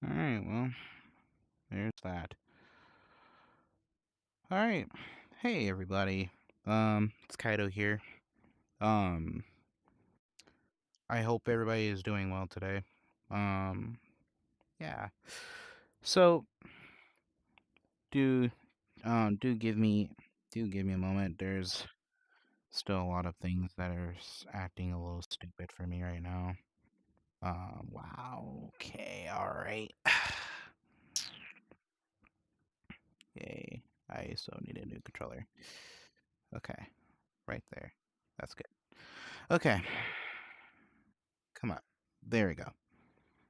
Alright, well, there's that. Alright. Hey everybody. It's Kaido here. Um, I hope everybody is doing well today. Um, yeah. So do do give me a moment. There's still a lot of things that are acting a little stupid for me right now. Wow. Okay, alright. Yay. I still need a new controller. Okay, right there. That's good. Okay. Come on. There we go.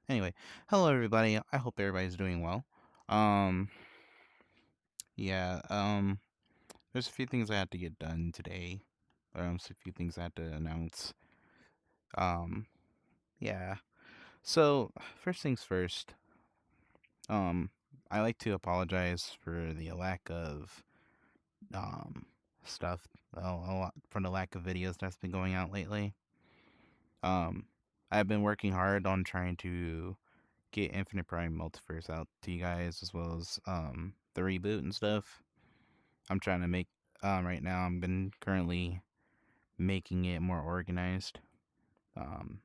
Anyway, hello everybody. I hope everybody's doing well. Um, yeah, there's a few things I had to get done today. A few things I had to announce. Um, yeah. So, first things first, um, I like to apologize for the lack of, um, stuff, for the lack of videos that's been going out lately. Um, I've been working hard on trying to get Infinite Prime Multiverse out to you guys as well as the reboot and stuff. I'm trying to make right now I've been currently making it more organized. Um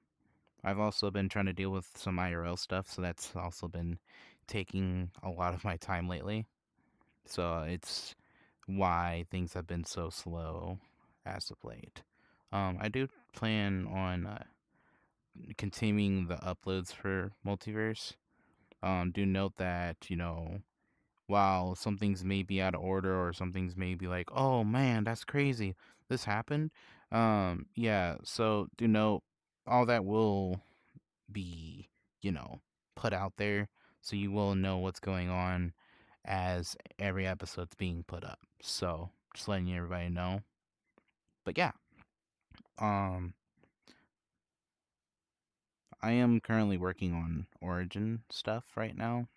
I've also been trying to deal with some IRL stuff, so that's also been taking a lot of my time lately. So it's why things have been so slow as of late. I do plan on continuing the uploads for Multiverse. Do note that, while some things may be out of order or some things may be like, oh man, that's crazy. This happened. Yeah, so do note all that will be, you know, put out there so you will know what's going on as every episode's being put up. So just letting everybody know. But yeah, um I am currently working on Origin stuff right now,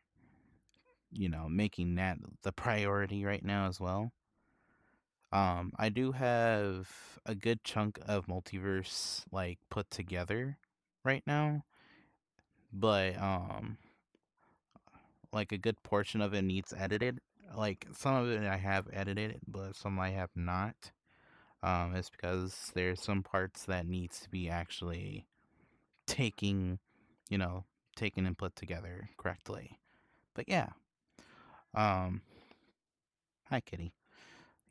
making that the priority right now as well. I do have a good chunk of multiverse like put together right now, but like a good portion of it needs edited. Like some of it I have edited, but some I have not. It's because there's some parts that needs to be actually taking, you know, taken and put together correctly. But yeah. Um, Hi Kitty.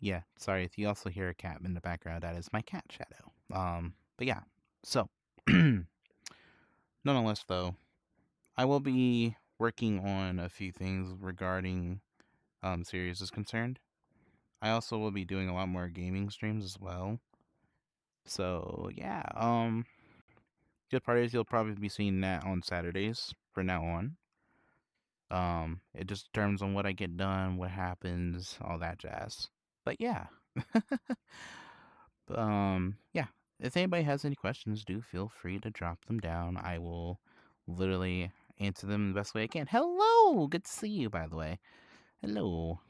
Yeah, sorry if you also hear a cat in the background. That is my cat Shadow. But yeah. So, nonetheless, though, I will be working on a few things regarding series is concerned. I also will be doing a lot more gaming streams as well. So yeah, good part is you'll probably be seeing that on Saturdays from now on. It just determines on what I get done, what happens, all that jazz. But yeah. Yeah. If anybody has any questions, do feel free to drop them down. I will literally answer them the best way I can. Hello! Good to see you, by the way. Hello.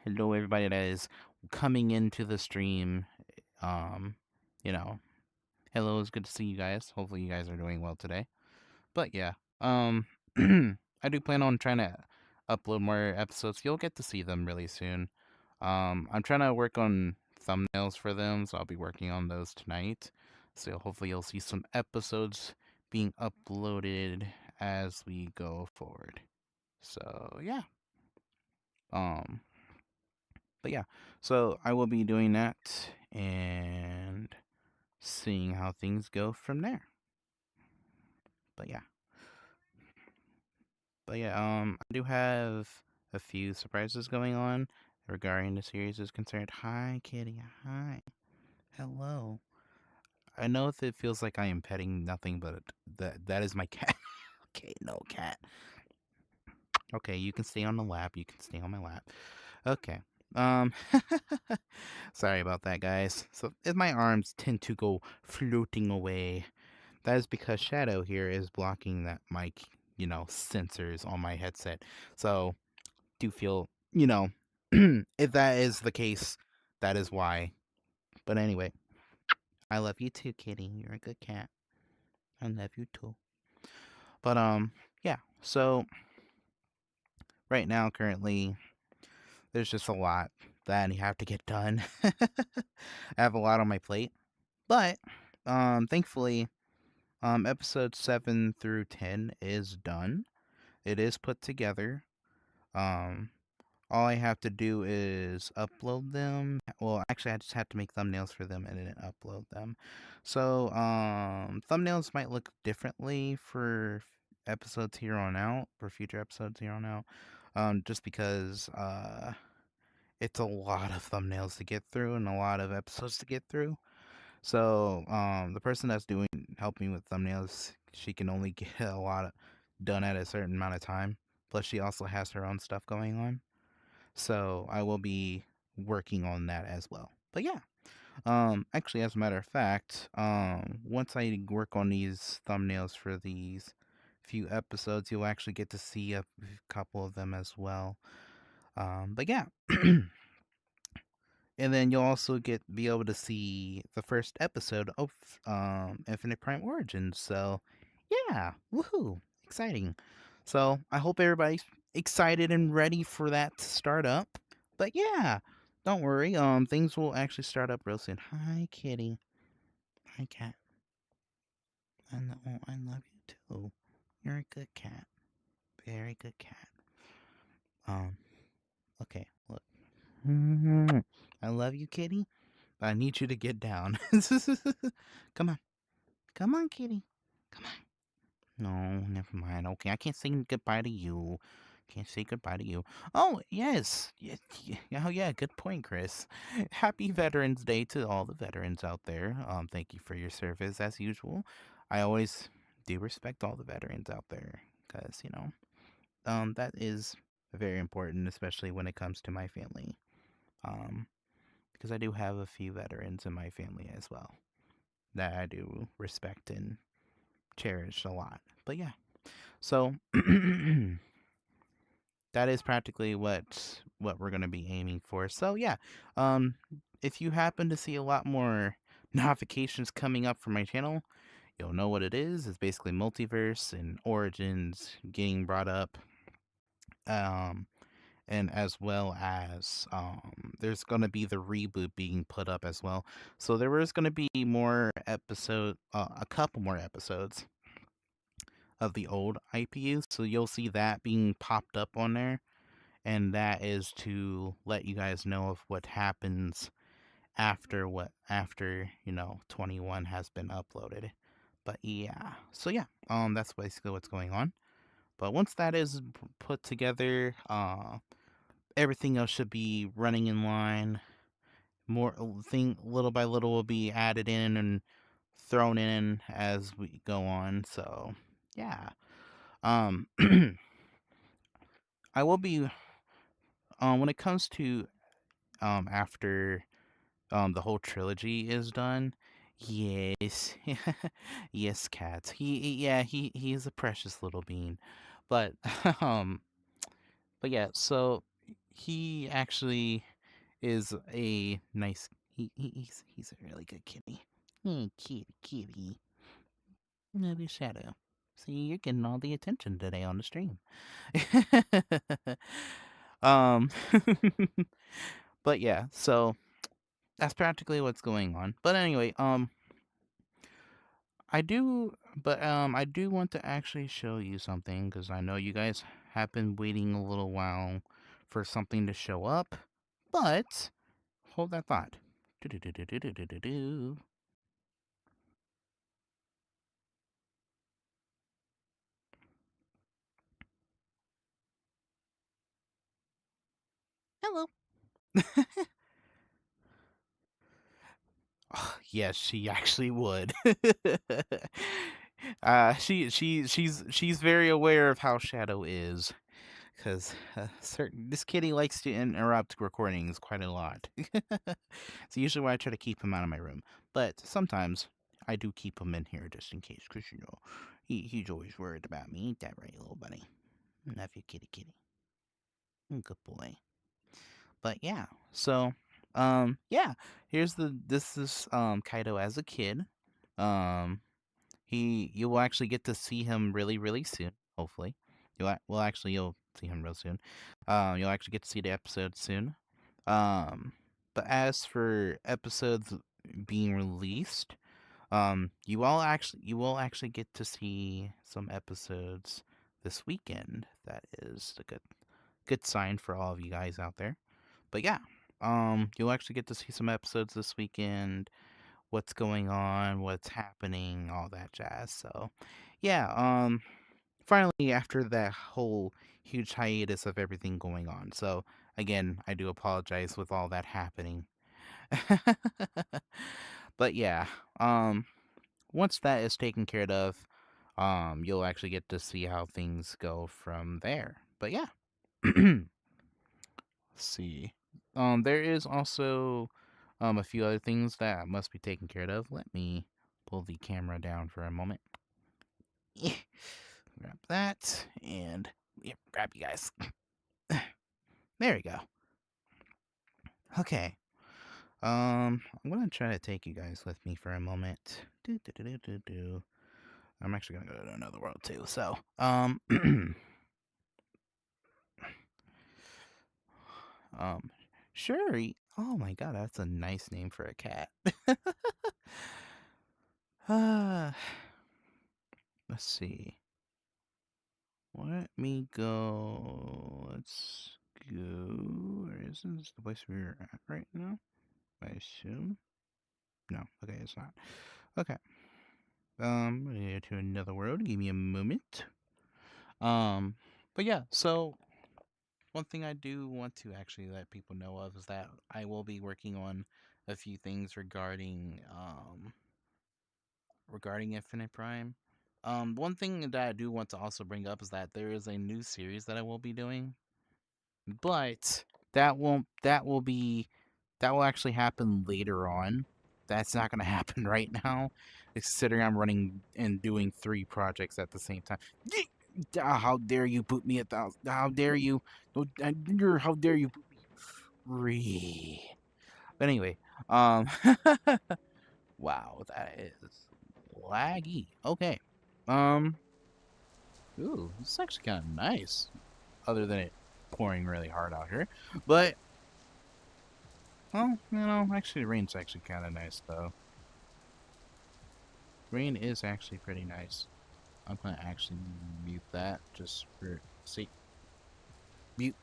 Hello, everybody that is coming into the stream. Um, you know, hello, it's good to see you guys. Hopefully, you guys are doing well today. But yeah, I do plan on trying to upload more episodes. You'll get to see them really soon. I'm trying to work on thumbnails for them, so I'll be working on those tonight. So hopefully you'll see some episodes being uploaded as we go forward. So yeah. Um, but yeah, so I will be doing that and seeing how things go from there. But yeah. I do have a few surprises going on regarding the series is concerned. Hi, Kitty. Hi. Hello. I know if it feels like I am petting nothing, but that is my cat. Okay, no cat. Okay, you can stay on the lap. You can stay on my lap. Okay. Um, sorry about that, guys. So if my arms tend to go floating away, that is because Shadow here is blocking that mic, sensors on my headset. So do feel, if that is the case, that is why. But anyway, I love you too, Kitty. You're a good cat. I love you too. But yeah. So right now, currently, there's just a lot that I have to get done. I have a lot on my plate, but thankfully, episode 7 through 10 is done. It is put together. Um, all I have to do is upload them. Well, actually, I just had to make thumbnails for them and then upload them. So, thumbnails might look differently for episodes here on out, for future episodes here on out. Just because it's a lot of thumbnails to get through and a lot of episodes to get through. So, the person that's doing helping with thumbnails, she can only get a lot of done at a certain amount of time. Plus, she also has her own stuff going on. So I will be working on that as well. But yeah, actually, as a matter of fact, once I work on these thumbnails for these few episodes, you'll actually get to see a couple of them as well. But yeah, and then you'll also get be able to see the first episode of Infinite Prime Origins. So yeah, woohoo, exciting. So I hope everybody's excited and ready for that to start up. But yeah, don't worry. Things will actually start up real soon. Hi, kitty. Hi, cat. I love you too. You're a good cat. Very good cat. Um. Okay. Look. I love you, kitty. But I need you to get down. Come on. Come on, kitty. Come on. No, never mind. Okay, I can't say goodbye to you. Can't say goodbye to you. Oh, yes. Oh, yeah. Good point, Chris. Happy Veterans Day to all the veterans out there. Thank you for your service as usual. I always do respect all the veterans out there because, that is very important, especially when it comes to my family. Um, because I do have a few veterans in my family as well that I do respect and cherish a lot. But yeah. So that is practically what we're gonna be aiming for. So yeah, um, if you happen to see a lot more notifications coming up from my channel, you'll know what it is. It's basically multiverse and origins getting brought up, um, and as well as there's gonna be the reboot being put up as well. So there is gonna be a couple more episodes of the old IPUs. So you'll see that being popped up on there, and that is to let you guys know of what happens after 21 has been uploaded. But yeah, so yeah, that's basically what's going on. But once that is put together, everything else should be running in line. More thing little by little will be added in and thrown in as we go on. So yeah, um I will be when it comes to after the whole trilogy is done. Yes, yes, cats. Yeah, he is a precious little bean, but um, but yeah. So he actually is a nice. He's a really good kitty. Hey, kitty. Another shadow. See, you're getting all the attention today on the stream. um, but yeah. So that's practically what's going on. But anyway, I do want to actually show you something because I know you guys have been waiting a little while for something to show up. But hold that thought. Do-do-do-do-do-do-do-do. Hello. Yes, she actually would. She's very aware of how Shadow is. Because certain this kitty likes to interrupt recordings quite a lot. It's usually why I try to keep him out of my room, but sometimes I do keep him in here just in case, because he's always worried about me. Ain't that right, little buddy? Love you, kitty, kitty. Good boy. But yeah, so yeah. This is Kaido as a kid. Um, you will actually get to see him really soon. Hopefully, well actually you'll see him real soon. You'll actually get to see the episode soon. Um, but as for episodes being released, you will actually get to see some episodes this weekend. That is a good sign for all of you guys out there. But yeah, you'll actually get to see some episodes this weekend. What's going on? What's happening? All that jazz. So, yeah. Finally, after that whole huge hiatus of everything going on. So again, I do apologize with all that happening. But yeah, once that is taken care of, you'll actually get to see how things go from there. But yeah, let's see. There is also a few other things that must be taken care of. Let me pull the camera down for a moment. Grab that and yep, grab you guys. There we go. Okay. I'm gonna try to take you guys with me for a moment. I'm actually gonna go to another world too. So, um, sure. Oh my god, that's a nice name for a cat. uh, let's see. Let me go. Let's go. Where is this? The place we're at right now? I assume. No. Okay, it's not. Okay. I'm gonna go to another world. Give me a moment. Um, but yeah, so one thing I do want to actually let people know of is that I will be working on a few things regarding Infinite Prime. One thing that I do want to also bring up is that there is a new series that I will be doing, but that will actually happen later on. That's not going to happen right now, considering I'm running and doing 3 projects at the same time. How dare you put me 1,000? How dare you? How dare you put me free? But anyway, um, wow, that is laggy. Okay, um, ooh, this is actually kind of nice. Other than it pouring really hard out here, but well, actually, the rain's actually kind of nice though. Rain is actually pretty nice. I'm gonna actually mute that just for see. Mute.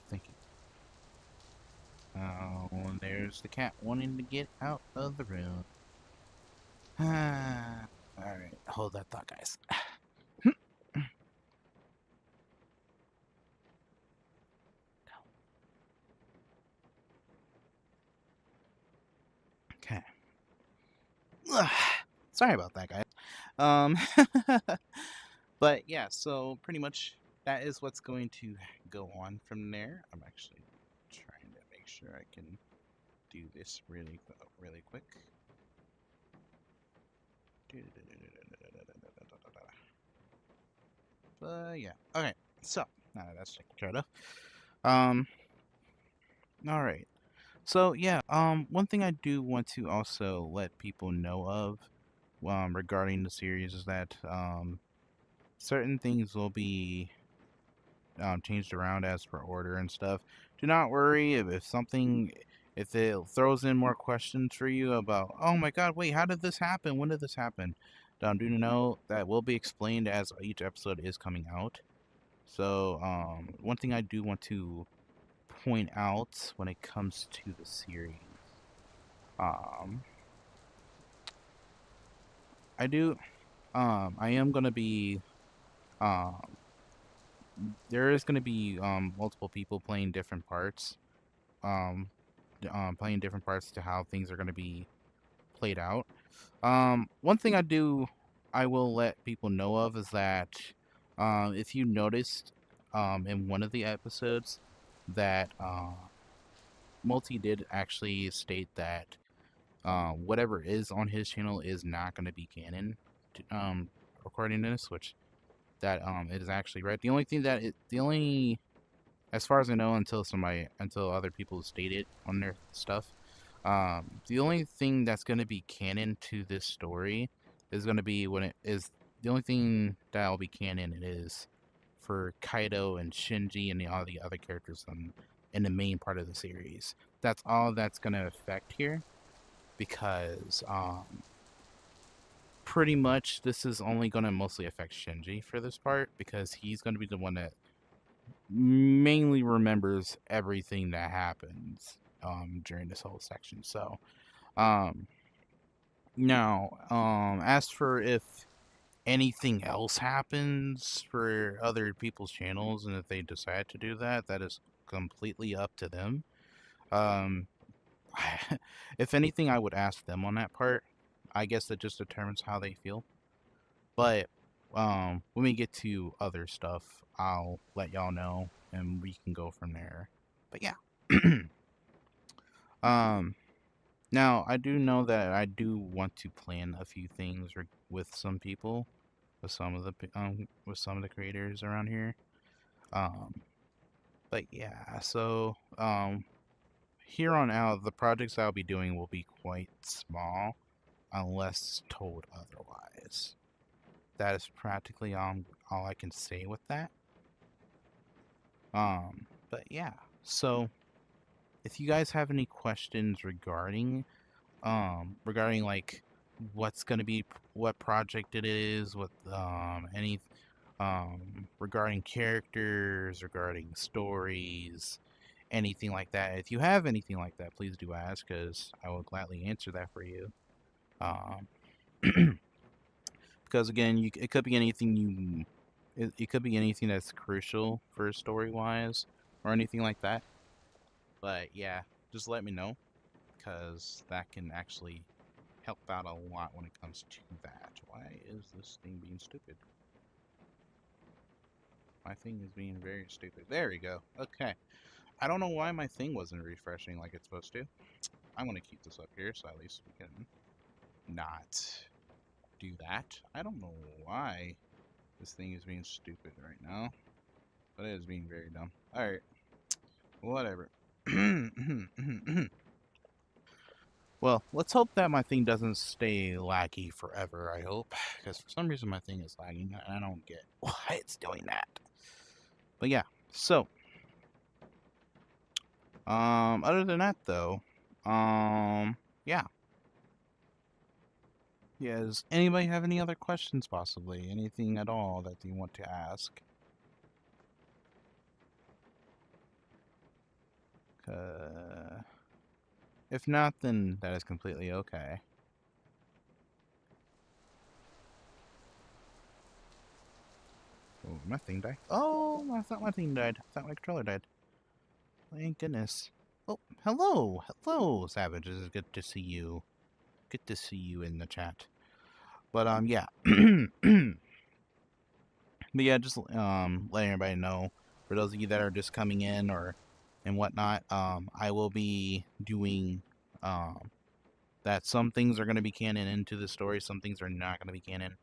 Thank you. Oh, and there's the cat wanting to get out of the room. Alright, hold that thought, guys. Okay. Sorry about that, guys. Um, but yeah, so pretty much that is what's going to go on from there. I'm actually trying to make sure I can do this really quick. But yeah, okay. So now that's taken care of. Um, all right. So yeah, one thing I do want to also let people know of, regarding the series is that certain things will be changed around as per order and stuff. Do not worry if it throws in more questions for you about, oh my god, wait, how did this happen? When did this happen? Do know that will be explained as each episode is coming out. So, one thing I do want to point out when it comes to the series, um, I do, I am gonna be, um, there is gonna be multiple people playing different parts. Um, playing different parts to how things are going to be played out. One thing I will let people know of is that if you noticed in one of the episodes that Multi did actually state that whatever is on his channel is not going to be canon, according to this, which that it is actually right. The only as far as I know, until other people state it on their stuff, the only thing that's going to be canon to this story is going to be when it is the only thing that will be canon. It is for Kaido and Shinji and all the other characters in the main part of the series. That's all that's going to affect here because pretty much this is only going to mostly affect Shinji for this part because he's going to be the one that mainly remembers everything that happens during this whole section. So um, now as for if anything else happens for other people's channels and if they decide to do that, that is completely up to them. Um, if anything, I would ask them on that part. I guess that just determines how they feel. But when we get to other stuff, I'll let y'all know and we can go from there. But yeah. um Now I do know that I do want to plan a few things with some people, with some of the creators around here. Um but yeah, so here on out the projects I'll be doing will be quite small unless told otherwise. That is practically all I can say with that. But yeah. So if you guys have any questions regarding like what's going to be what project it is, what any regarding characters, regarding stories, anything like that. If you have anything like that, please do ask cuz I will gladly answer that for you. Um because again, it could be anything it could be anything that's crucial for story wise or anything like that. But yeah, just let me know because that can actually help out a lot when it comes to that. Why is this thing being stupid? My thing is being very stupid. There we go. Okay. I don't know why my thing wasn't refreshing like it's supposed to. I'm going to keep this up here so at least we can not do that. I don't know why this thing is being stupid right now, but it is being very dumb. Alright. Whatever. Well, let's hope that my thing doesn't stay laggy forever, I hope. Because for some reason my thing is lagging, and I don't get why it's doing that. But yeah, so, other than that, though, yeah. Yeah, does anybody have any other questions, possibly? Anything at all that you want to ask? If not, then that is completely okay. Oh, my thing died. Oh, I thought my thing died. I thought my controller died. Thank goodness. Oh, hello. Hello, Savage. It's good to see you. Good to see you in the chat. But, yeah. But yeah, just letting everybody know, for those of you that are just coming in or and whatnot, I will be doing that some things are going to be canon into the story, some things are not going to be canon.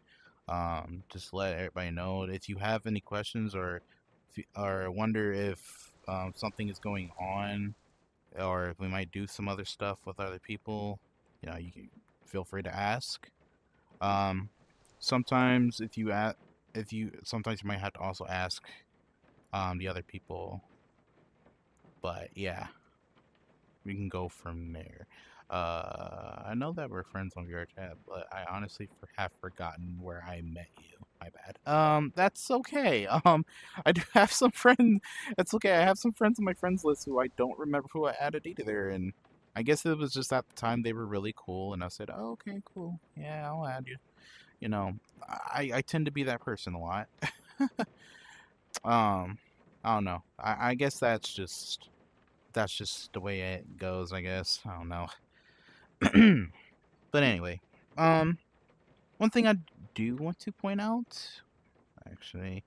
Just let everybody know. If you have any questions or wonder if something is going on or if we might do some other stuff with other people, you can feel free to ask. Um, sometimes sometimes you might have to also ask the other people, but yeah, we can go from there. I know that we're friends on VRChat, but I honestly have forgotten where I met you. My bad. That's okay. I do have some friends. That's okay. I have some friends on my friends list who I don't remember who I added either, and I guess it was just at the time they were really cool, and I said, oh, okay, cool. Yeah, I'll add you. You know, I tend to be that person a lot. um, I don't know. I guess that's just the way it goes. I guess I don't know. But anyway, um, one thing I do want to point out, actually,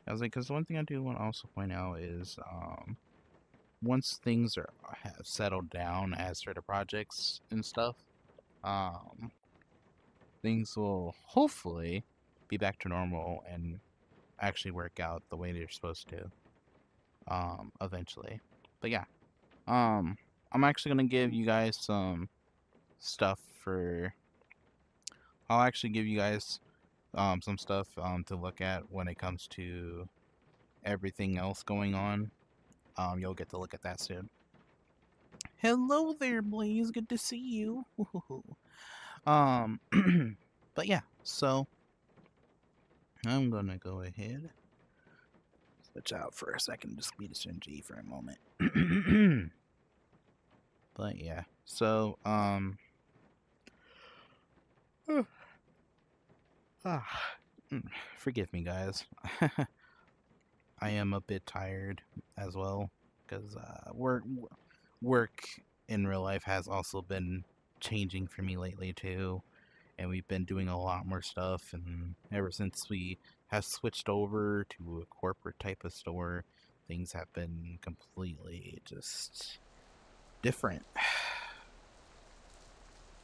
I was like, because one thing I do want to also point out is, once things have settled down as for the projects and stuff, um, things will hopefully be back to normal and actually work out the way they're supposed to, eventually. But yeah, I'm actually gonna give you guys some stuff for. I'll actually give you guys some stuff to look at when it comes to everything else going on. You'll get to look at that soon. Hello there, Blaze. Good to see you. um, but yeah, so I'm gonna go ahead, switch out for a second, just be the Shinji for a moment. But yeah, so forgive me, guys. I am a bit tired as well because work in real life has also been changing for me lately too, and we've been doing a lot more stuff. And ever since we have switched over to a corporate type of store, things have been completely just different.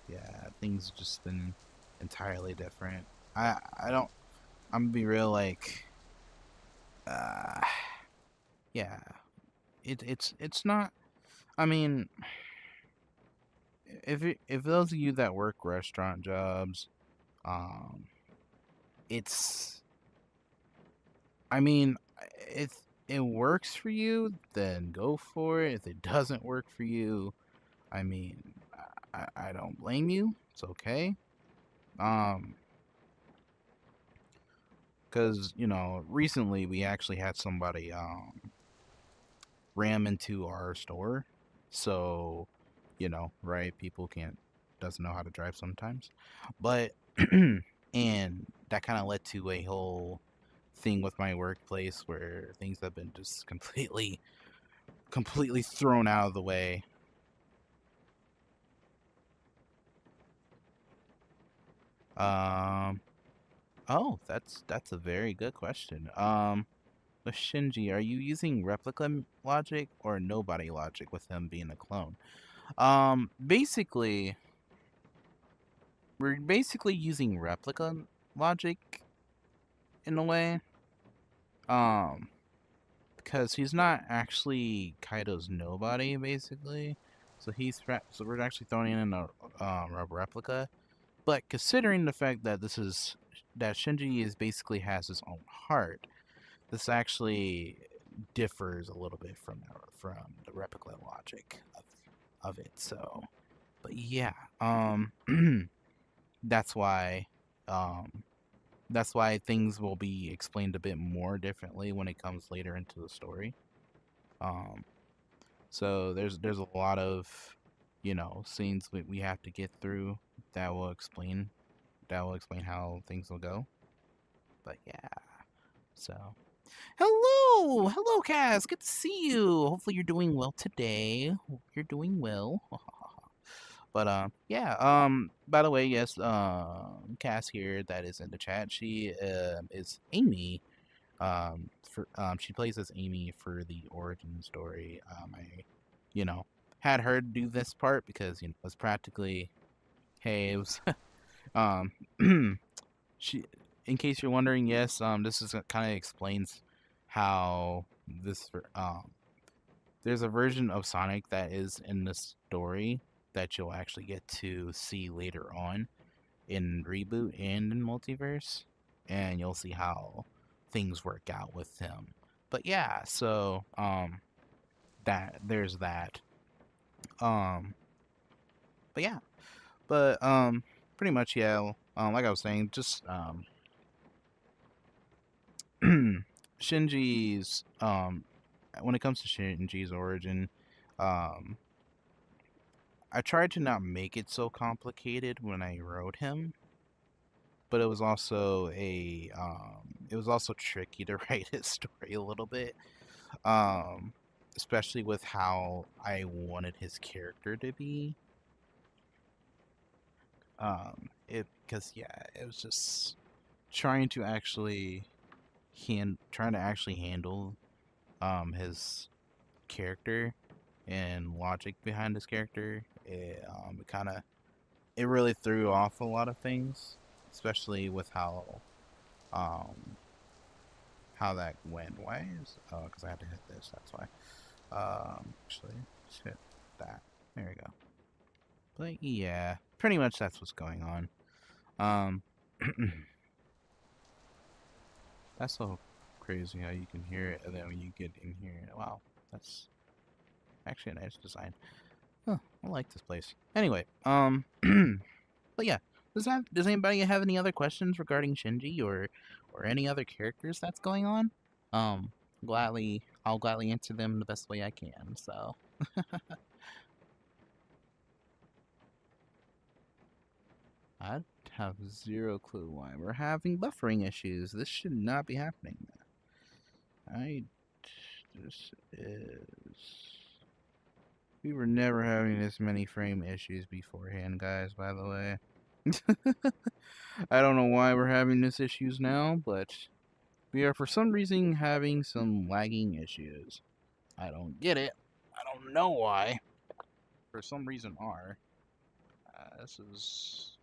Yeah, things just been entirely different. I don't. I'm gonna be real. Like, uh, yeah, it's not. I mean, if those of you that work restaurant jobs, um, it's. I mean, if it works for you, then go for it. If it doesn't work for you, I mean, I don't blame you. It's okay. Um, because recently we actually had somebody ram into our store. So, right, people can't doesn't know how to drive sometimes. But and that kind of led to a whole thing with my workplace where things have been just completely thrown out of the way. Um oh, that's a very good question. With Shinji, are you using replica logic or nobody logic with him being a clone? Basically, we're basically using replica logic in a way. Um, because he's not actually Kaido's nobody, basically. So we're actually throwing in a replica. But considering the fact that that Shinji is basically has his own heart, this actually differs a little bit from the replica logic of it. So, but yeah, that's why um that's why things will be explained a bit more differently when it comes later into the story. Um, so there's a lot of scenes we have to get through that will explain how things will go. But yeah, so hello, Cass. Good to see you. Hopefully you're doing well today. Hope you're doing well. But yeah. By the way, yes. Cass here that is in the chat. She is Amy. She plays as Amy for the origin story. I, you know, had her do this part because it was practically, hey, it was, um, she. In case you're wondering, yes, this is kind of explains how there's a version of Sonic that is in the story that you'll actually get to see later on in Reboot and in Multiverse, and you'll see how things work out with him. But yeah, so that there's that. Um, but yeah, but pretty much yeah. Like I was saying, just Shinji's when it comes to Shinji's origin, um, I tried to not make it so complicated when I wrote him, but it was also tricky to write his story a little bit, um, especially with how I wanted his character to be. It because yeah, it was just trying to actually handle his character and logic behind his character. It kind of it really threw off a lot of things, especially with um how that went. Why is because I had to hit this. That's why. Actually, let's hit that. There we go. But yeah, pretty much that's what's going on. Um, that's so crazy how you can hear it, and then when you get in here, wow, that's actually a nice design. Huh, I like this place. Anyway, but yeah, does anybody have any other questions regarding Shinji or any other characters that's going on? Um, I'll gladly answer them the best way I can. So I have zero clue why we're having buffering issues. This should not be happening. I this is we were never having this many frame issues beforehand, guys. By the way, I don't know why we're having these issues now, but we are for some reason having some lagging issues. I don't get it. I don't know why. For some reason are. This is